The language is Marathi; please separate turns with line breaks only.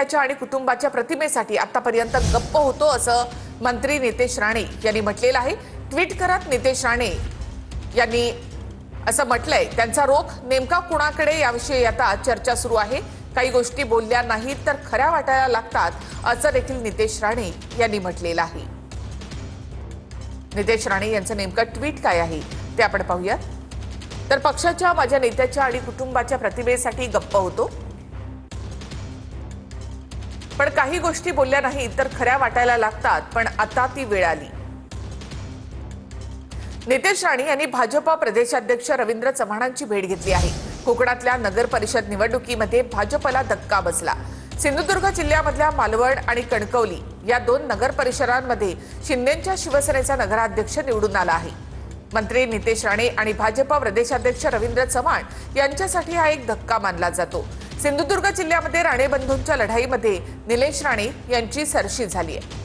आणि कुटुंबाच्या प्रतिमेसाठी आतापर्यंत गप्प होतो असं मंत्री नितेश राणे यांनी म्हटलेलं आहे। ट्विट करत नितेश राणे यांनी असं म्हटलंय, त्यांचा रोख नेमका कुणाकडे याविषयी आता चर्चा सुरू आहे। काही गोष्टी बोलल्या नाहीत तर खऱ्या वाटायला लागतात असं देखील नितेश राणे यांनी म्हटलेलं आहे। नितेश राणे यांचं नेमकं ट्विट काय आहे ते आपण पाहूया। तर पक्षाच्या माझ्या नेत्याच्या आणि कुटुंबाच्या प्रतिमेसाठी गप्प होतो, पण काही गोष्टी बोलल्या नाहीत तर खऱ्या वाटायला लागतात, पण आता ती वेळ आली। नितेश राणे यांनी भाजपा प्रदेशाध्यक्ष रवींद्र चव्हाणांची भेट घेतली आहे। कोकणातल्या नगर परिषद निवडणुकीमध्ये भाजपला धक्का बसला। सिंधुदुर्ग जिल्ह्यामधल्या मालवण आणि कणकवली या दोन नगर परिषदांमध्ये शिंदेंच्या शिवसेनेचा नगराध्यक्ष निवडून आला आहे। मंत्री नितेश राणे आणि भाजपा प्रदेशाध्यक्ष रवींद्र चव्हाण यांच्यासाठी हा एक धक्का मानला जातो। सिंधुदुर्ग जिल्ह्यामध्ये राणे बंधूंच्या लढाईमध्ये निलेश राणे यांची सरशी झाली आहे।